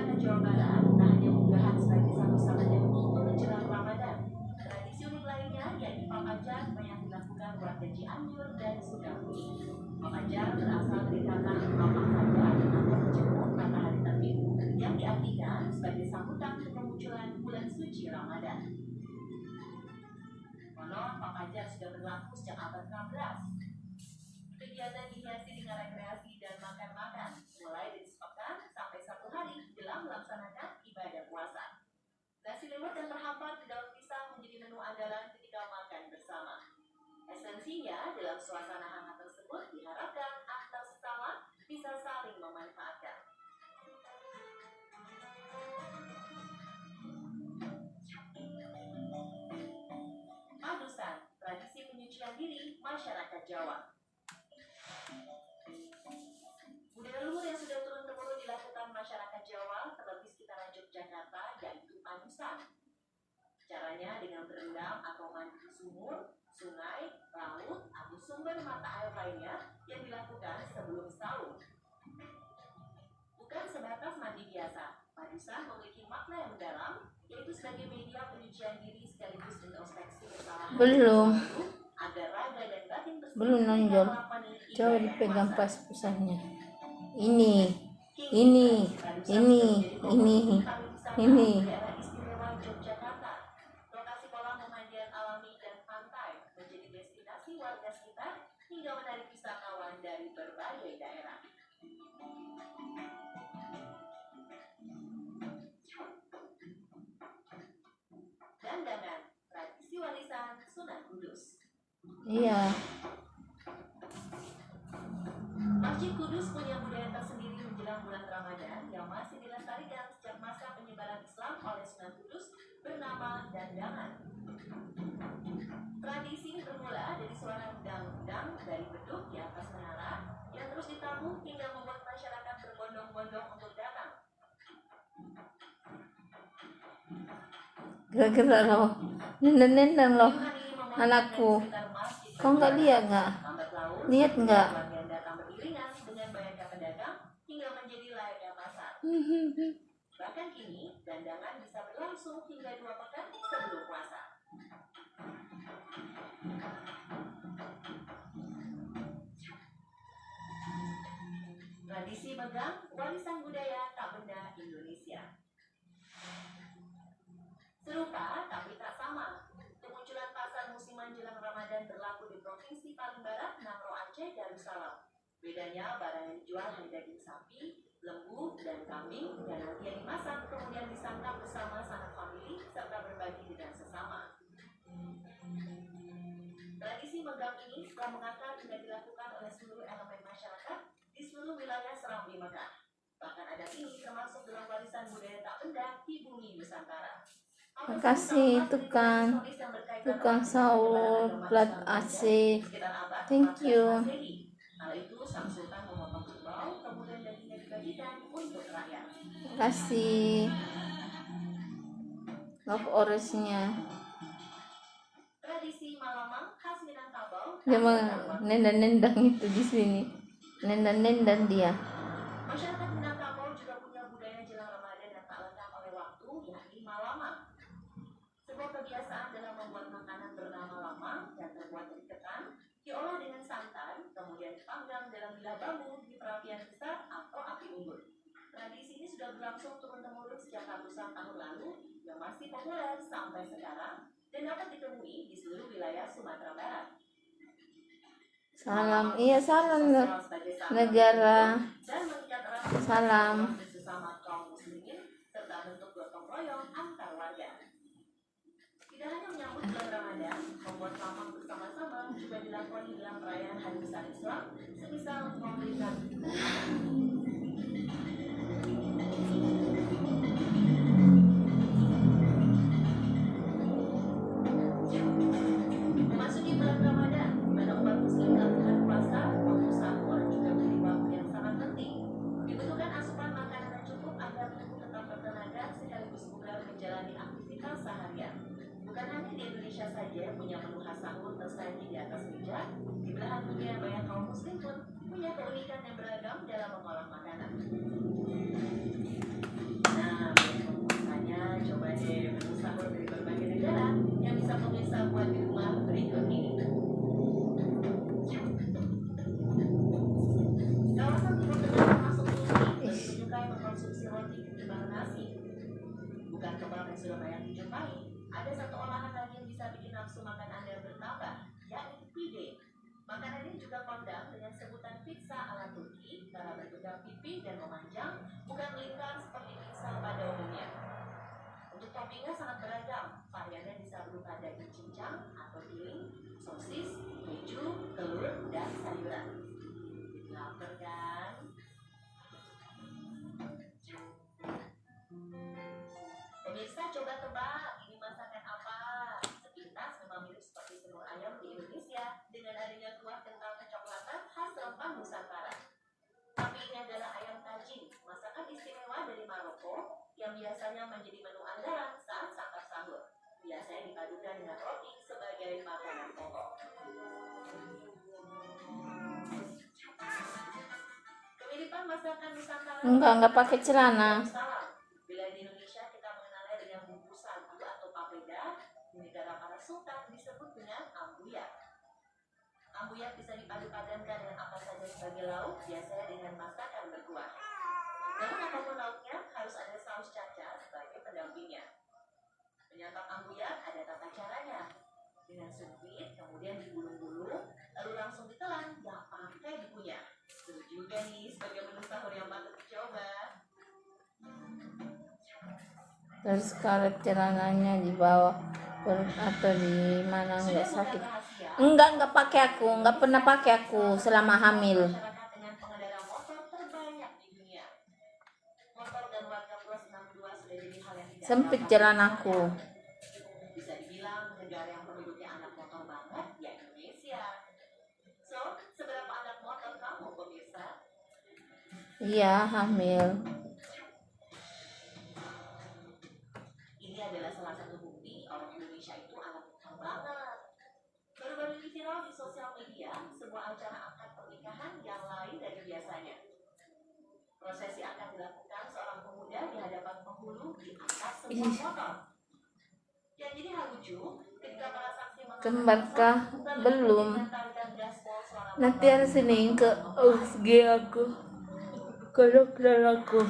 Masyarakat Jawa Barat tak hanya munggahan sebagai satu satunya kultur menjelang Ramadan. Tradisi unik lainnya yakni papajar yang dilakukan warga Cianjur dan Sukabumi. Papajar berasal dari kata papak fajar atau menjemput matahari terbit yang diartikan sebagai sambutan untuk kemunculan bulan suci Ramadan. Konon papajar sudah berlaku sejak abad 16. Kegiatan dihiasi dengan rekreasi dan makan-makan, mulai dari sepekan sampai 1 hari jelang melaksanakan ibadah puasa. Nasi liwet dan terhampar di daun pisang menjadi menu andalan ketika makan bersama. Esensinya, dalam suasana hangat tersebut diharapkan antar sesama bisa saling memanfaatkan. Padusan, tradisi penyucian diri masyarakat Jawa. Budaya luhur yang sudah turun-temurun dilakukan masyarakat Jawa, terlebih sekitaran Yogyakarta, yaitu padusan. Caranya dengan berendam atau mandi di sumur, sungai, laut, atau sumber mata air lainnya yang dilakukan sebelum sahur. Bukan sebatas mandi biasa, padusan memiliki makna yang mendalam, yaitu sebagai media penyucian diri sekaligus introspeksi kesalahan. Belum Agar raga dan batin bersih. Belum nonjol. Coba dipegang pas pusatnya. Ini. Daerah istimewa Yogyakarta, lokasi kolam pemandian alami dan pantai menjadi destinasi warga sekitar hingga menarik wisatawan dari berbagai daerah. Dandanan, tradisi warisan Sunan Kudus. Iya. Masjid Kudus punya budaya tersendiri menjelang bulan Ramadan yang masih dilestarikan sejak masa penyebaran Islam oleh Sunan Kudus bernama dandangan. Tradisi ini bermula dari suara dang-dang dari beduk di atas menara yang terus ditabuh hingga membuat masyarakat berbondong-bondong untuk datang. Gerak-gerak loh. Nendang loh. Anakku. Kau nggak lihat nggak? Lihat nggak? Dengan banyaknya pedagang hingga menjadi layaknya pasar. Bahkan kini, dandangan bisa berlangsung hingga 2 pekan sebelum puasa. Tradisi megang, warisan budaya tak benda Indonesia. Serupa tapi tak sama. Kemunculan pasar musiman jelang Ramadan berlaku di Provinsi paling barat, Nangro Aceh, Darussalam. Bedanya barang yang dijual hanya daging sapi, lembu, dan kambing yang nantinya dimasak kemudian disantap bersama sanak famili serta berbagi dengan sesama. Tradisi megang ini telah mengakar hingga dilakukan oleh seluruh elemen masyarakat di seluruh wilayah Serambi Mekah. Bahkan adat ini termasuk dalam warisan budaya tak benda di bumi Nusantara. Makasih tukang saur plat AC. Thank you. Hal itu sang sultan memotong kerbau kemudian dagingnya dibagikan untuk rakyat. Kasih love oresnya. Tradisi Malamang khas Minangkabau. Dia mau nendang-nendang itu di sini. Nendang-nendang dia. Masyarakat Minangkabau juga punya budaya jelang Ramadan yang tak lekang oleh waktu, yakni Malamang. Sebuah kebiasaan dalam membuat makanan bernama lamang yang terbuat dari ketan, diolah dengan santan, kemudian dipanggang dalam bilah bambu di perapian besar atau api unggun. Tradisi ini sudah berlangsung turun-temurun sejak ratusan tahun lalu yang masih populer sampai sekarang dan dapat ditemui di seluruh wilayah Sumatera Barat. Salam, iya salam negara. Salam. Sesama kaum muslimin serta bentuk gotong royong antar warga. Tidak hanya menyambut bulan Ramadan, membuat lamang bersama-sama juga dilakoni dalam perayaan hari besar Islam, semisal memberikan memasuki bulan Ramadan, di mana umat muslim melakukan puasa, waktu sahur juga menjadi waktu yang sangat penting. Dibutuhkan asupan makanan yang cukup agar tubuh tetap bertenaga sekaligus bugar menjalani aktivitas seharian. Bukan hanya di Indonesia saja yang punya menu khas sahur tersaji di atas meja, di belahan dunia banyak kaum muslim pun punya keunikan yang beragam dalam mengolah makanan. Nah, sudah banyak dijumpai, ada satu olahan lagi yang bisa bikin nafsu makan Anda bertambah, yakni pide. Makanan ini juga kondang dengan sebutan pizza ala Turki karena bentuknya pipi dan memanjang, bukan melingkar seperti pizza pada umumnya. Untuk toppingnya sangat beragam, variannya bisa berupa daging cincang atau giling, sosis, keju, telur, dan sayuran. Lapar kan? Pemirsa coba tebak, ini masakan apa? Sepintas memang mirip seperti semur ayam di Indonesia dengan adanya kuah kental kecoklatan khas rempah Nusantara. Tapi ini adalah ayam tajin, masakan istimewa dari Maroko yang biasanya menjadi menu andalan saat santap sahur. Biasanya dipadukan dengan roti sebagai makanan pokok. Kemiripan masakan Nusantara Enggak pakai celana. bila di Indonesia kita mengenalnya dengan bumbu sagu atau papeda, di negara para sultan disebut dengan ambuyat. Ambuyat bisa dipadu-padankan dengan apa saja sebagai lauk, biasanya dengan masakan berkuah. Namun apapun lauknya, harus ada saus caca sebagai pendampingnya. Menyantap ambuyat ada tata caranya. Dengan sumpit, kemudian digulung-gulung, lalu langsung ditelan, gak pakai dikunyah. Seru juga nih sebagai menu sahur yang patut dicoba. Terus karet celananya di bawah atau di mana nggak sakit. Enggak pakai aku, nggak pernah pakai aku selama hamil. Masyarakat dengan pengendara motor terbanyak di dunia. Motor dan warga plus 62 sudah jadi hal yang tidak Sempit dapat jalan aku. bisa dibilang negara yang penduduknya anak motor banget ya Indonesia. So, seberapa anak motor kamu pemirsa? Iya, hamil. Ini adalah salah satu bukti orang Indonesia itu anak motor banget. Baru-baru ini viral di sosial media sebuah acara akad pernikahan yang lain dari biasanya. Prosesi akan dilakukan seorang pemuda di hadapan penghulu di atas sebuah motor. Yang jadi hal lucu, ketika para saksi Kembarkah? Belum. Nanti harus ini ke USG aku. Ke dokter aku.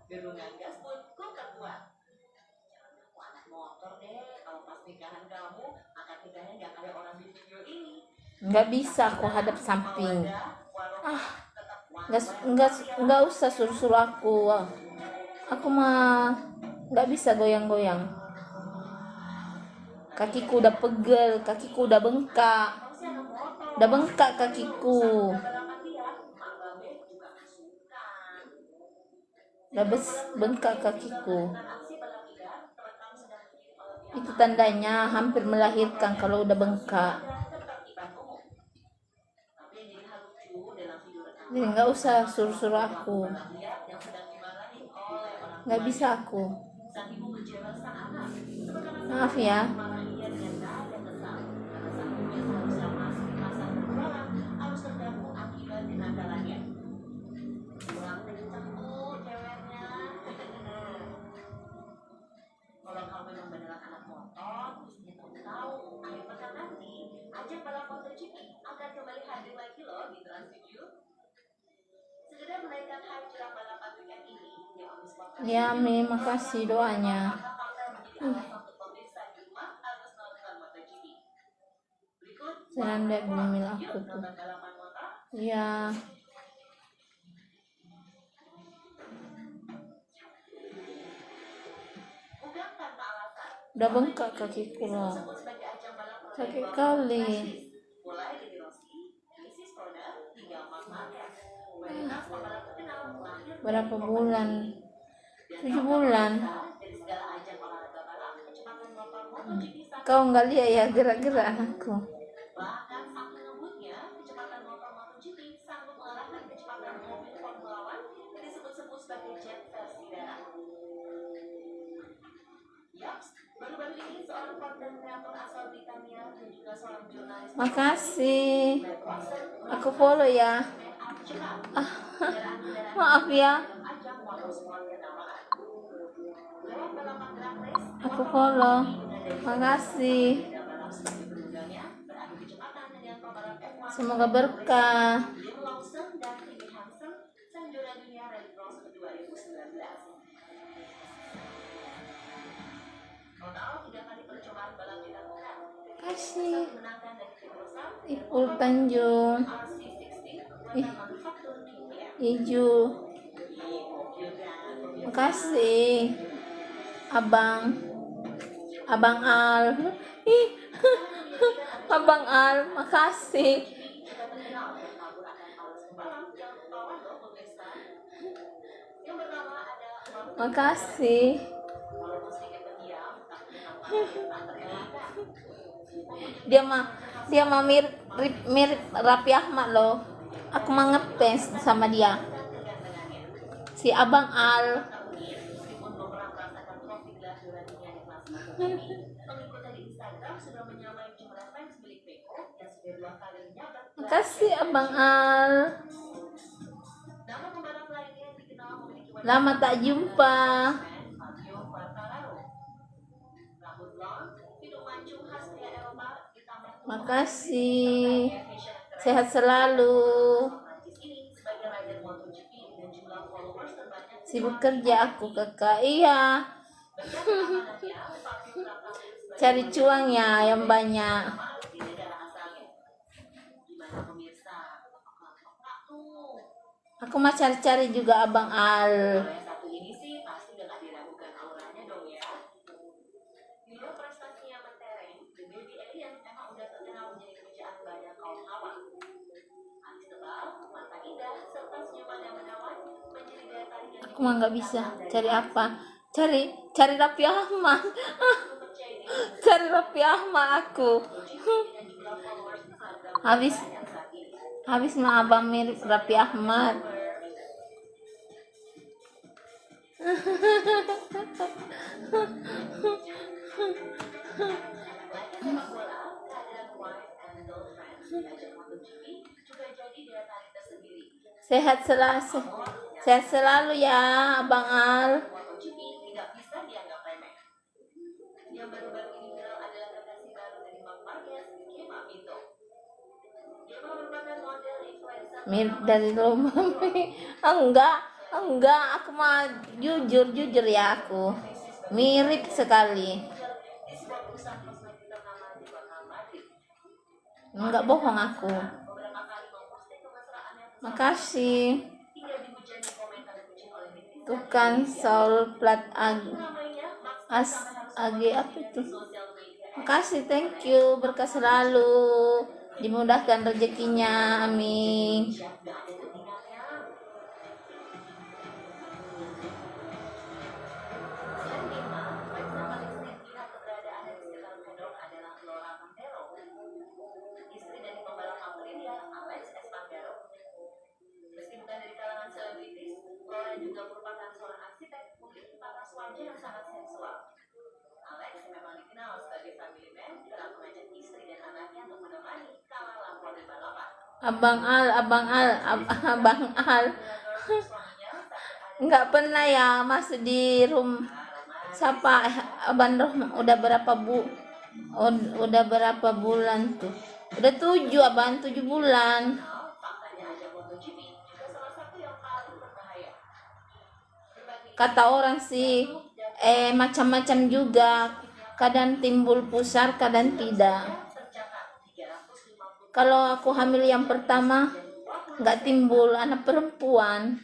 Gerungan gas pun kok terbuat. Jangan ngaku anak motor deh. Kalau pas nikahan kamu, akad nikahnya nggak kayak orang di video ini. Nggak bisa aku hadap samping. Nggak usah suruh aku. Aku mah nggak bisa goyang-goyang. Kakiku udah pegel, kakiku udah bengkak. Udah bengkak kakiku. Udah bengkak kakiku. Itu tandanya hampir melahirkan kalau udah bengkak. Jadi nggak usah suruh aku. Nggak bisa aku. Maaf ya. Kalau kamu memang beneran anak motor, mestinya kamu tahu, akhir pekan nanti, ajang balap MotoGP akan kembali hadir lagi loh di Trans 7. Segera menaikkan hype jelang balapan weekend ini, yang Omnisport Ya, terima kasih doanya. Seranda bumil aku tuh. Ya. Udah bengkak kakiku loh. Sakit kali. Berapa bulan? 7 bulan. Kau nggak lihat ya gerak-gerak anakku. Bahkan saking ngebutnya, kecepatan motor MotoGP sanggup mengalahkan kecepatan mobil Formula 1 yang disebut-sebut sebagai jet versi darat. Yaps, baru-baru ini seorang konten kreator asal Britania dan juga seorang jurnalis. Makasih. Aku follow ya. Maaf ya. Aku follow. Makasih. pembalap F1 Semoga berkah. Liam Lawson dan Kimi Hansen sang juara dunia Rallycross 2019. Total 3 kali percobaan balap dilakukan. Kasih. Menangkan dari tim besar Ipul Tanjung. RC16 buatan manufaktur Kia. Iju. Makasih. Abang Al. Ih. Abang Al, makasih. Juga terkenal dengan kabur akan arus pembalap yang tertawan loh pemirsa. Yang pertama ada Makasih. walaupun sedikit pendiam, tapi tak terelakkan. Dia mah mirip Raffi Ahmad loh. Aku mah ngefans sama dia. Si Abang Al. Meskipun belum pernah merasakan trofi gelar juara dunia di kelas MotoGP, pengikutnya di Instagram sudah menyamai jumlah fans milik Peko yang sudah 2 kali menyabet. Makasih Abang Al. Nama pembalap lainnya yang dikenal memiliki wajah Lama tak jumpa. Fabio Quartararo. Rambut blond, hidung mancung khas pria Eropa ditambah Makasih. Sehat selalu. Prancis ini sebagai rider MotoGP dengan jumlah followers terbanyak. Sibuk kerja aku kakak. Iya. Berkat keamanannya, Fabio kerap tampil sebagai Cari cuang ya yang banyak. pembalap di negara asalnya. Gimana pemirsa? Apakah tuh? Aku mah cari-cari juga Abang Al. Kalau yang satu ini sih pasti udah gak diragukan auranya dong ya. Di luar prestasinya mentereng, The Baby Alien emang udah terkenal menjadi pujaan banyak kaum hawa. Alis tebal, mata indah, serta senyuman yang menawan menjadi daya tarik yang Aku mah nggak bisa. Cari apa? Cari Raffi Ahmad. dipercaya diri Cari Raffi Ahmad aku. dengan jumlah followers Instagram Habis yang saat ini. habis mah abang mirip Raffi Ahmad. Selain sepak bola, kehadiran White and Girlfriends di ajang MotoGP juga jadi daya tarik tersendiri. Sehat selalu ya Abang Al. MotoGP tidak bisa dianggap remeh. Yang baru-baru ini viral adalah kekasih baru dari Marc Marquez, Gemma Pinto. Gemma merupakan model influencer Mirip dari Lomami. Enggak, aku mah jujur ya aku. Mirip sekali. di sebuah perusahaan kosmetik ternama di kota Madrid. Enggak bohong aku. Beberapa kali memposting kemesraannya bersama Makasih. hingga dihujani komentar pujian oleh netizen. Tuh kan Saul Plat Ramainya Max AG apa itu? sosial media. Makasih, thank you. Berkah selalu. Dimudahkan rezekinya. Amin. Gak ada ketinggalannya. Selain Gemma, Max yang paling sering lihat keberadaannya di sekitar pedok adalah Laura Montero, istri dari pembalap Aprilia, Alex Espargaro. Meski bukan dari kalangan selebritis, Laura juga merupakan seorang arsitek memiliki paras wajah yang sangat sensual. Alex memang dikenal sebagai family man, kerap mengajak istri dan anaknya untuk menemani kala laporan balapan. Abang Al. Suaminya Enggak pernah ya masuk di room. Siapa Abang Roh udah berapa bulan tuh? Udah 7 Abang, 7 bulan. faktanya ajang MotoGP juga salah satu yang paling berbahaya. Kata orang sih macam-macam juga. Kadang timbul pusar, kadang tidak. Tercatat 350 Kalau aku hamil yang pertama nggak timbul anak perempuan.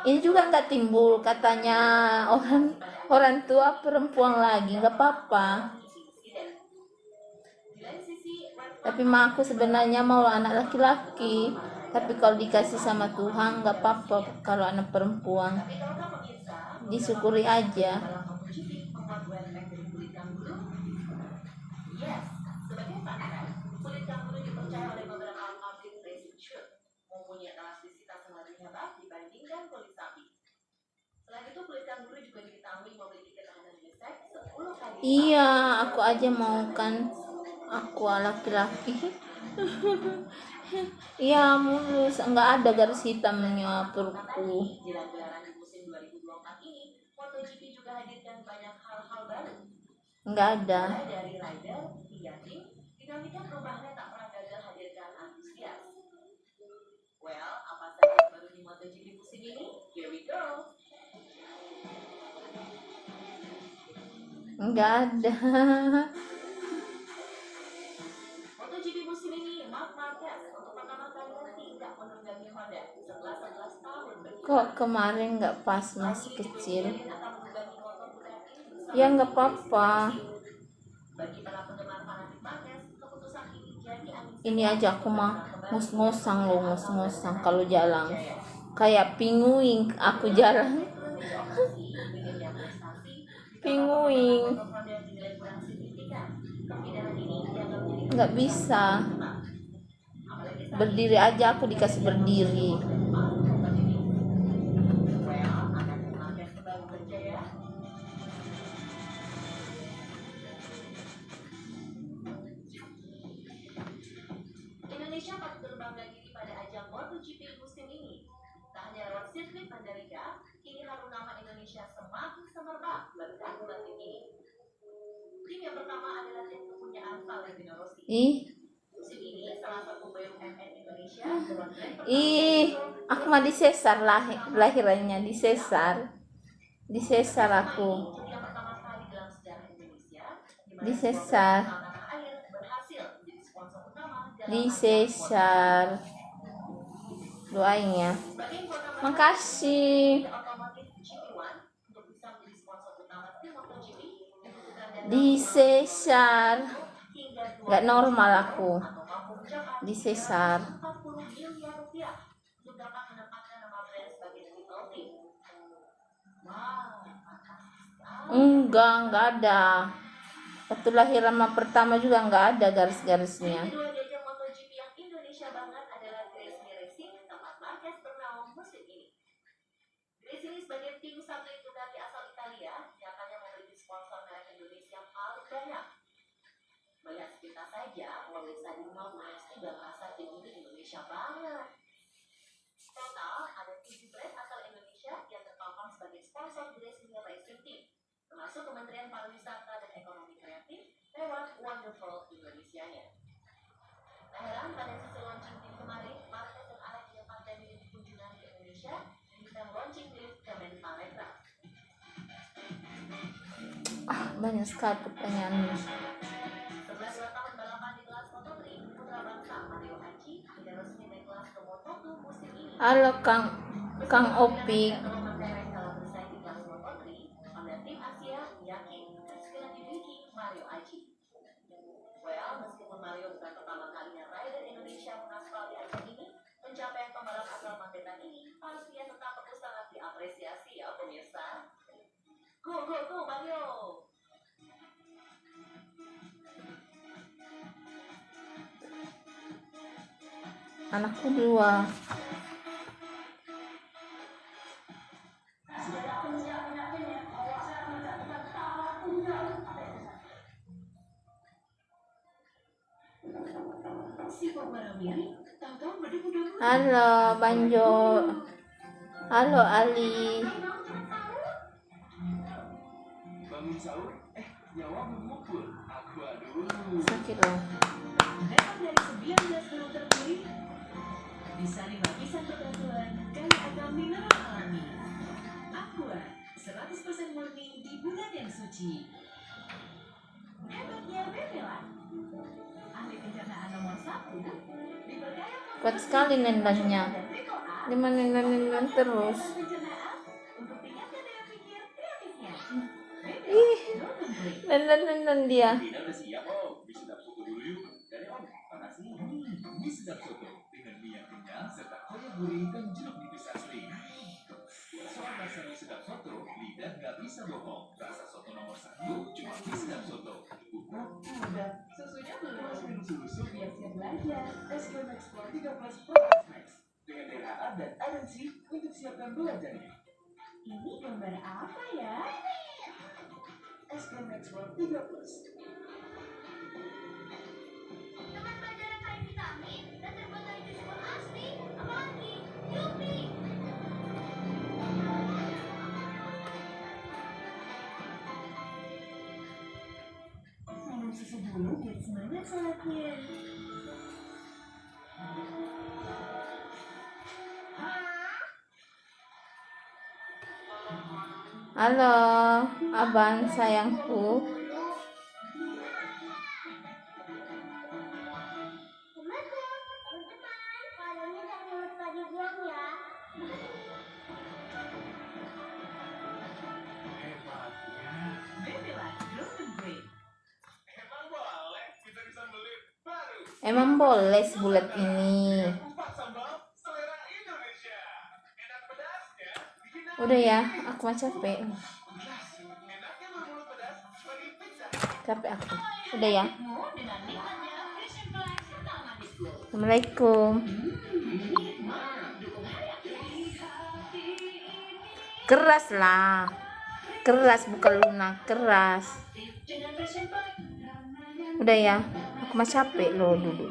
Ini juga nggak timbul, katanya orang tua perempuan lagi, nggak apa-apa. insiden. Di lain sisi, Tapi mah aku sebenarnya mau anak laki-laki. Tapi kalau dikasih sama Tuhan nggak apa-apa kalau anak perempuan. tapi tahukah pemirsa, Disyukuri aja. balap MotoGP membuat wetback dari kulit kanguru? Yes, sebagai fakta, kulit kanguru dipercaya oleh beberapa pabrik racing shoe mempunyai elastisitas yang lebih hebat dibandingkan kulit sapi. Selain itu, kulit kanguru juga diketahui memiliki ketahanan gesek 10 kali lipat. Iya, aku aja mau kan. Aku laki-laki. Iya, mulus, nggak ada garis hitamnya perutku. Jelang gelaran di musim 2024 ini, MotoGP juga hadirkan banyak hal-hal baru. Nggak ada. Mulai dari rider hingga tim, dinamika perubahannya tak pernah gagal hadirkan artis MotoGP musim ini? Here we go. Enggak ada. MotoGP musim ini, Marc Marquez untuk pertama kalinya tidak menunggangi Honda setelah 11 tahun berkibar. Kok kemarin nggak pas masih kecil? Kini akan menunggangi motor putih bersama Ya nggak apa-apa. bagi para penggemar fanatik Marquez, keputusan ini jadi angin Ini segar aja aku mah ngos-ngosang loh, ngos-ngosang kalau jalan. Kayak pinguing aku jalan. Pinguing. Nggak bisa. Berdiri aja aku dikasih berdiri. Indonesia patut berbangga diri pada ajang MotoGP musim ini. Tak hanya lewat sirkuit Mandalika, kini harum nama Indonesia semakin semerbak berkat bulan ini. Tim yang pertama adalah tim kepunyaan Valentino Rossi. Ih, Musim ini salah satu BUMN Indonesia dengan brand aku mah disesar lahirannya disesar aku. Jadi yang pertama kali dalam sejarah Indonesia di mana Disesar. sponsor tanah air berhasil menjadi sponsor utama dalam Disesar. Doain ya. sebagai informasi Makasih. otomotif GP1 untuk bisa menjadi sponsor utama tim MotoGP dibutuhkan dana Disesar. hingga Nggak normal aku. atau mampu mencapai Disesar. 40 miliar rupiah untuk dapat menempatkan nama brand sebagai title team. Wow, fantastis sekali. Enggak ada. Waktu lahiran mah pertama juga nggak ada garis-garisnya. Kedua di ajang MotoGP yang Indonesia banget adalah Gresini Racing, tempat Marquez bernaung musim ini. Gresini sebagai tim satelit Bugatti asal Italia, nyatanya memiliki sponsor merek Indonesia paling banyak. Melihat sekitar saja, pemirsa di rumah pasti udah merasa tim ini Indonesia banget. Total ada 7 brand asal Indonesia yang terpampang sebagai sponsor Gresini Racing Team, termasuk Kementerian Pariwisata dan Ekonomi Kreatif lewat Wonderful Indonesia-nya. Tak heran pada sisi launching tim kemarin, Marquez dan Alex menyempatkan diri di kunjungan ke Indonesia di event launching lift Kemenparekraf. Banyak sekali pertanyaannya. Setelah 2 tahun balapan di kelas Moto3, putra bangsa Mario Aji tidak resmi naik kelas ke Moto2 musim ini. Halo Kang Opik. Kalau mentereng dalam bersaing di kelas Moto3, Honda tim Asia yakin sekali dimiliki Mario Aji. Well, meskipun Mario bukan pertama kalinya rider Indonesia mengaspal di ajang ini, pencapaian pembalap asal Magetan ini pastinya tetap perlu sangat diapresiasi ya pemirsa. Go Mario! Anakku 2. Si Pembaramiri, tahu-tahu berdebu-debu. Halo Banjo. Halo Ali. Bangun sahur, nyawa belum mukul. Aku aduh. Sakit loh. Dapat dari 19 menu terpilih, bisa 5 lapisan perpaduan kaya agam mineral alami. Aqua, 100% murni di bulan yang suci. Hebatnya Bebela, ahli pencernaan nomor 1, diperkaya Kuat sekali nendannya. Dia nenden terus. pencernaan untuk tingkatkan daya pikir kreatifnya. Ih, nenden dia. Dina udah siap, Om. Mie sedap soto dulu yuk. Dari Om, panas nih. Mie sedap soto dengan mie yang kenyal serta koya gurih dan jeruk nipis asli. Soal rasa mie sedap soto, lidah nggak bisa bohong. Rasa soto nomor 1 cuma mie sedap soto. Udah, susunya belum. Terus minum susu Siap-siap belajar. Es krim Explore 13 Progress Max dengan DHA dan RNC untuk siapkan belajarnya. Ini gambar apa ya? Es krim Explore 13. Teman pelajaran kain vitamin dan terbuat dari jus buah asli. Apalagi? Yupi! Minum susu dulu biar semangat sholatnya. Hah? Halo, abang sayangku. Emang boleh kita bisa beli baru. Emang boleh sebulat ini. Kupat sambal selera Indonesia. Enak pedasnya, bikin Udah ya, aku mah capek. enaknya bermulut pedas bagi pizza. Capek aku. Udah ya. Dengan nikmatnya Fish and Flash serta Manis Glow. Assalamualaikum. Keras lah. Keras bukan lunak, keras. Dengan Fish and Flash. Udah ya. Aku mah capek loh dulu.